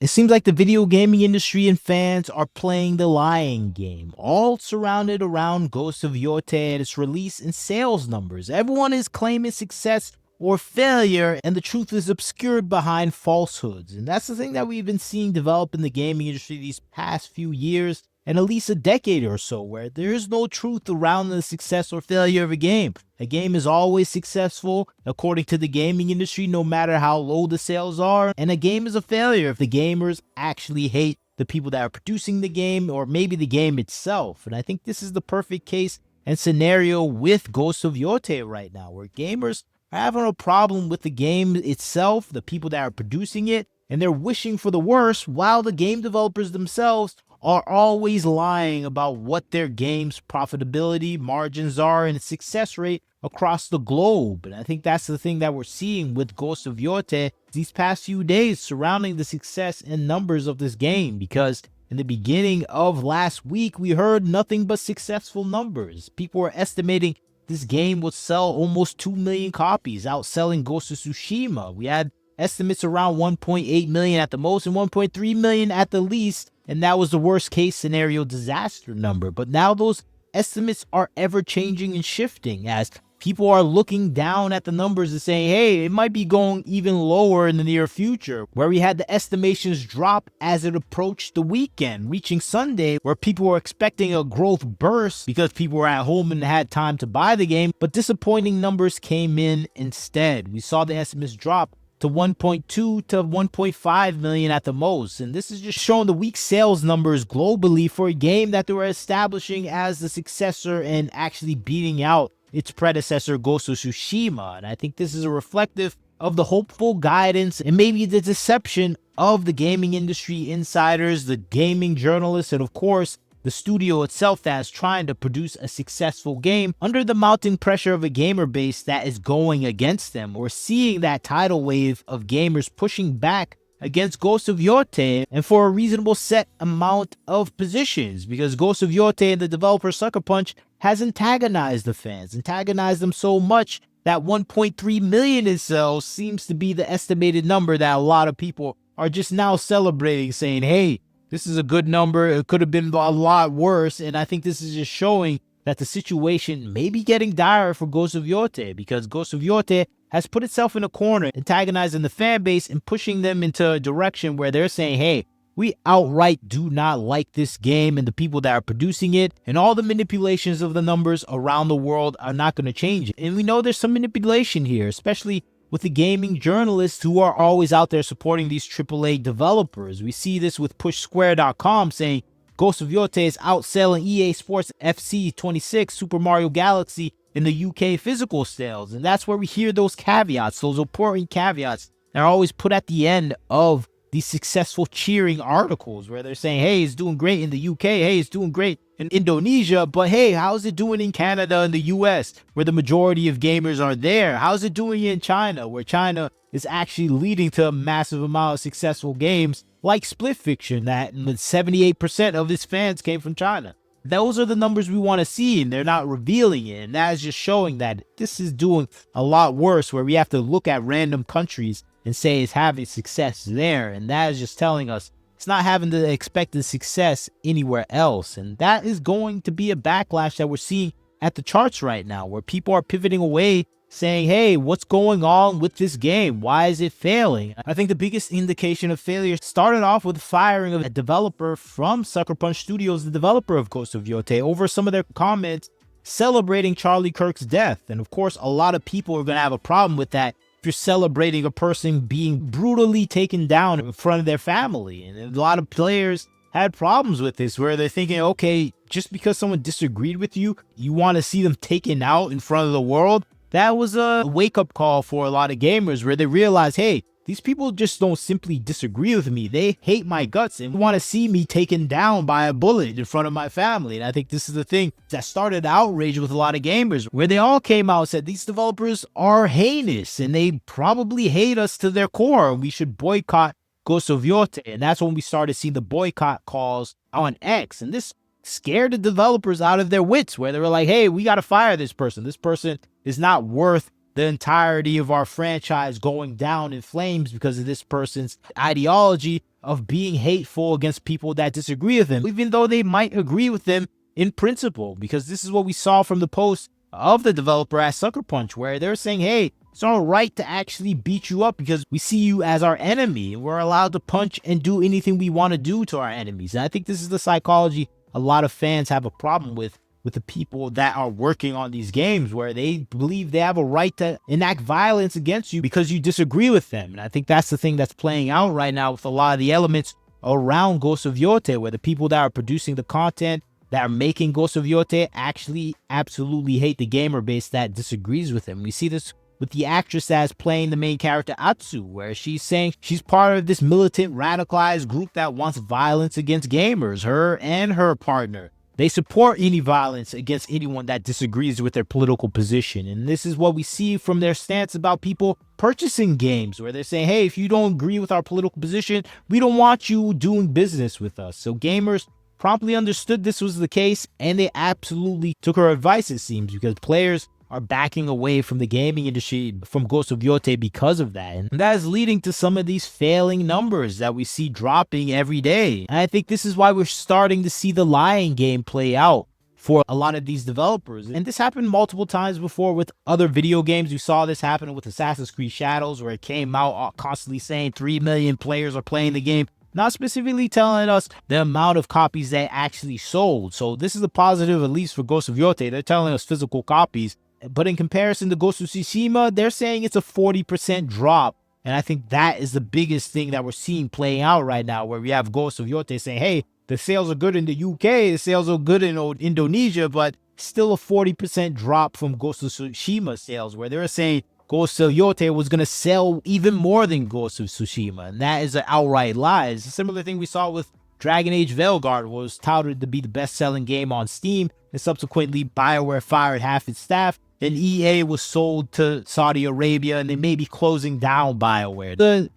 It seems like the video gaming industry and fans are playing the lying game, all surrounded around Ghost of Yotei and its release and sales numbers. Everyone is claiming success or failure, and the truth is obscured behind falsehoods. And that's the thing that we've been seeing develop in the gaming industry these past few years, and at least a decade or so, where there is no truth around the success or failure of a game. A game is always successful, according to the gaming industry, no matter how low the sales are, and a game is a failure if the gamers actually hate the people that are producing the game, or maybe the game itself. And I think this is the perfect case and scenario with Ghost of Yotei right now, where gamers are having a problem with the game itself, the people that are producing it, and they're wishing for the worst, while the game developers themselves are always lying about what their game's profitability, margins are, and success rate across the globe. And I think that's the thing that we're seeing with Ghost of Yotei these past few days surrounding the success and numbers of this game, because in the beginning of last week, we heard nothing but successful numbers. People were estimating this game would sell almost 2 million copies, outselling Ghost of Tsushima. We had estimates around 1.8 million at the most and 1.3 million at the least, and that was the worst case scenario disaster number. But now those estimates are ever changing and shifting as people are looking down at the numbers and saying, hey, it might be going even lower in the near future, where we had the estimations drop as it approached the weekend, reaching Sunday, where people were expecting a growth burst because people were at home and had time to buy the game, but disappointing numbers came in instead. We saw the estimates drop to 1.2 to 1.5 million at the most. And this is just showing the weak sales numbers globally for a game that they were establishing as the successor and actually beating out its predecessor, Ghost of Tsushima. And I think this is a reflective of the hopeful guidance and maybe the deception of the gaming industry insiders, the gaming journalists, and of course, the studio itself that is trying to produce a successful game under the mounting pressure of a gamer base that is going against them. We're seeing that tidal wave of gamers pushing back against Ghost of Yotei and for a reasonable set amount of positions, because Ghost of Yotei and the developer Sucker Punch has antagonized the fans, antagonized them so much that 1.3 million in sales seems to be the estimated number that a lot of people are just now celebrating, saying, hey, this is a good number. It could have been a lot worse. And I think this is just showing that the situation may be getting dire for Ghost of Yotei, because Ghost of Yotei has put itself in a corner, antagonizing the fan base and pushing them into a direction where they're saying, hey, we outright do not like this game and the people that are producing it, and all the manipulations of the numbers around the world are not going to change it. And we know there's some manipulation here, especially with the gaming journalists who are always out there supporting these AAA developers. We see this with PushSquare.com saying Ghost of Yotei is outselling EA Sports FC 26 Super Mario Galaxy in the UK physical sales. And that's where we hear those caveats, those important caveats that are always put at the end of these successful cheering articles, where they're saying, hey, it's doing great in the UK, hey, it's doing great in Indonesia, but hey, how's it doing in Canada and the US, where the majority of gamers are there? How's it doing in China, where China is actually leading to a massive amount of successful games like Split Fiction, that 78% of its fans came from China? Those are the numbers we want to see, and they're not revealing it. And that is just showing that this is doing a lot worse, where we have to look at random countries and say it's having success there. And that is just telling us it's not having the expected success anywhere else. And that is going to be a backlash that we're seeing at the charts right now, where people are pivoting away, saying, hey, what's going on with this game? Why is it failing? I think the biggest indication of failure started off with the firing of a developer from Sucker Punch Studios, the developer of Ghost of Yotei, over some of their comments celebrating Charlie Kirk's death. And of course, a lot of people are going to have a problem with that if you're celebrating a person being brutally taken down in front of their family. And a lot of players had problems with this, where they're thinking, okay, just because someone disagreed with you, you want to see them taken out in front of the world? That was a wake-up call for a lot of gamers, where they realize, hey, these people just don't simply disagree with me. They hate my guts and want to see me taken down by a bullet in front of my family. And I think this is the thing that started outrage with a lot of gamers, where they all came out and said these developers are heinous and they probably hate us to their core, and we should boycott Ghost of Yotei. And that's when we started seeing the boycott calls on X. And this scared the developers out of their wits, where they were like, hey, we got to fire this person. This person is not worth the entirety of our franchise going down in flames because of this person's ideology of being hateful against people that disagree with him, even though they might agree with him in principle. Because this is what we saw from the post of the developer at Sucker Punch, where they're saying, hey, it's our right to actually beat you up because we see you as our enemy. We're allowed to punch and do anything we want to do to our enemies. And I think this is the psychology a lot of fans have a problem with the people that are working on these games, where they believe they have a right to enact violence against you because you disagree with them. And I think that's the thing that's playing out right now with a lot of the elements around Ghost of Yotei, where the people that are producing the content, that are making Ghost of Yotei, actually absolutely hate the gamer base that disagrees with them. We see this with the actress that's playing the main character, Atsu, where she's saying she's part of this militant, radicalized group that wants violence against gamers, her and her partner. They support any violence against anyone that disagrees with their political position. And this is what we see from their stance about people purchasing games, where they're saying, hey, if you don't agree with our political position, we don't want you doing business with us. So gamers promptly understood this was the case, and they absolutely took her advice, it seems, because players are backing away from the gaming industry, from Ghost of Yotei, because of that. And that is leading to some of these failing numbers that we see dropping every day. And I think this is why we're starting to see the lying game play out for a lot of these developers. And this happened multiple times before with other video games. We saw this happen with Assassin's Creed Shadows, where it came out constantly saying 3 million players are playing the game, not specifically telling us the amount of copies they actually sold. So this is a positive, at least for Ghost of Yotei. They're telling us physical copies. But in comparison to Ghost of Tsushima, they're saying it's a 40% drop. And I think that is the biggest thing that we're seeing playing out right now, where we have Ghost of Yotei saying, hey, the sales are good in the UK, the sales are good in Indonesia, but still a 40% drop from Ghost of Tsushima sales, where they're saying Ghost of Yotei was going to sell even more than Ghost of Tsushima. And that is an outright lie. It's a similar thing we saw with Dragon Age Veilguard, was touted to be the best-selling game on Steam, and subsequently BioWare fired half its staff, and EA was sold to Saudi Arabia, and they may be closing down BioWare.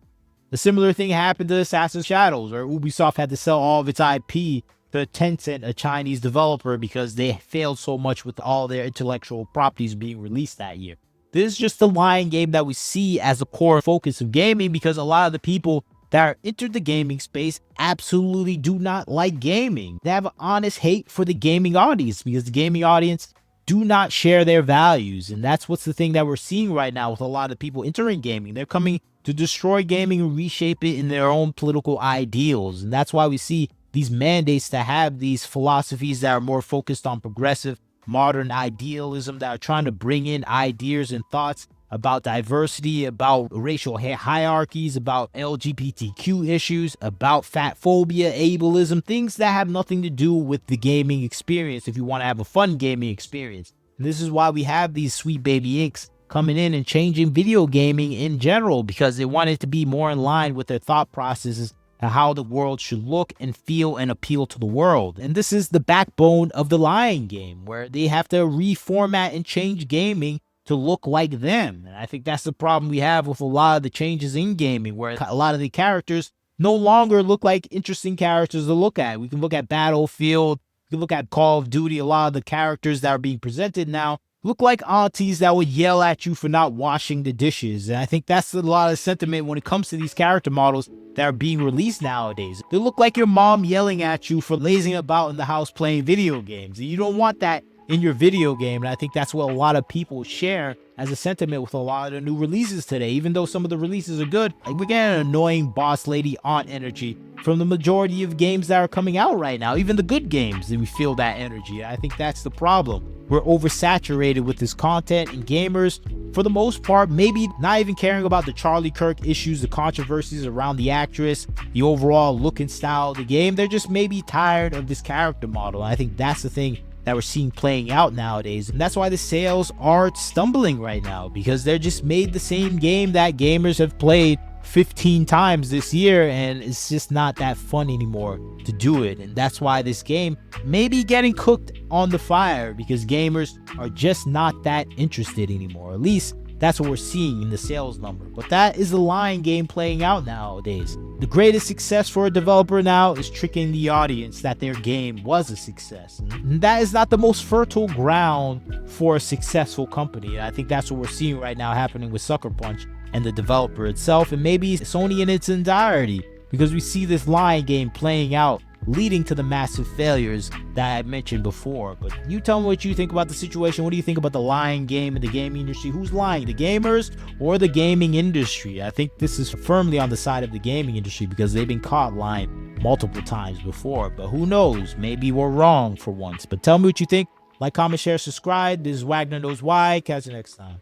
The similar thing happened to Assassin's Shadows, where Ubisoft had to sell all of its IP to Tencent, a Chinese developer, because they failed so much with all their intellectual properties being released that year. This is just the lying game that we see as a core focus of gaming, because a lot of the people that are entered the gaming space absolutely do not like gaming. They have an honest hate for the gaming audience, because the gaming audience do not share their values. And that's what's the thing that we're seeing right now with a lot of people entering gaming. They're coming to destroy gaming and reshape it in their own political ideals. And that's why we see these mandates to have these philosophies that are more focused on progressive, modern idealism, that are trying to bring in ideas and thoughts about diversity, about racial hierarchies, about LGBTQ issues, about fat phobia, ableism, things that have nothing to do with the gaming experience if you want to have a fun gaming experience. And this is why we have these Sweet Baby Inks coming in and changing video gaming in general, because they want it to be more in line with their thought processes and how the world should look and feel and appeal to the world. And this is the backbone of the lying game, where they have to reformat and change gaming to look like them. And I think that's the problem we have with a lot of the changes in gaming, where a lot of the characters no longer look like interesting characters to look at. We can look at Battlefield, we can look at Call of Duty. A lot of the characters that are being presented now look like aunties that would yell at you for not washing the dishes. And I think that's a lot of sentiment when it comes to these character models that are being released nowadays. They look like your mom yelling at you for lazing about in the house playing video games. And you don't want that in your video game. And I think that's what a lot of people share as a sentiment with a lot of the new releases today. Even though some of the releases are good, like, we're getting an annoying boss lady aunt energy from the majority of games that are coming out right now. Even the good games, and we feel that energy. I think that's the problem. We're oversaturated with this content, and gamers, for the most part, maybe not even caring about the Charlie Kirk issues, the controversies around the actress, the overall look and style of the game. They're just maybe tired of this character model. And I think that's the thing that we're seeing playing out nowadays. And that's why the sales are stumbling right now, because they're just made the same game that gamers have played 15 times this year, and it's just not that fun anymore to do it. And that's why this game may be getting cooked on the fire, because gamers are just not that interested anymore. At least That's what we're seeing in the sales number. But that is the lying game playing out nowadays. The greatest success for a developer now is tricking the audience that their game was a success. And that is not the most fertile ground for a successful company. I think that's what we're seeing right now happening with Sucker Punch and the developer itself, and maybe Sony in its entirety, because we see this lying game playing out, leading to the massive failures that I mentioned before. But you tell me what you think about the situation. What do you think about the lying game in the gaming industry? Who's lying, the gamers or the gaming industry? I think this is firmly on the side of the gaming industry because they've been caught lying multiple times before. But who knows? Maybe we're wrong for once. But tell me what you think. Like, comment, share, subscribe. This is Wagner Knows Why. Catch you next time.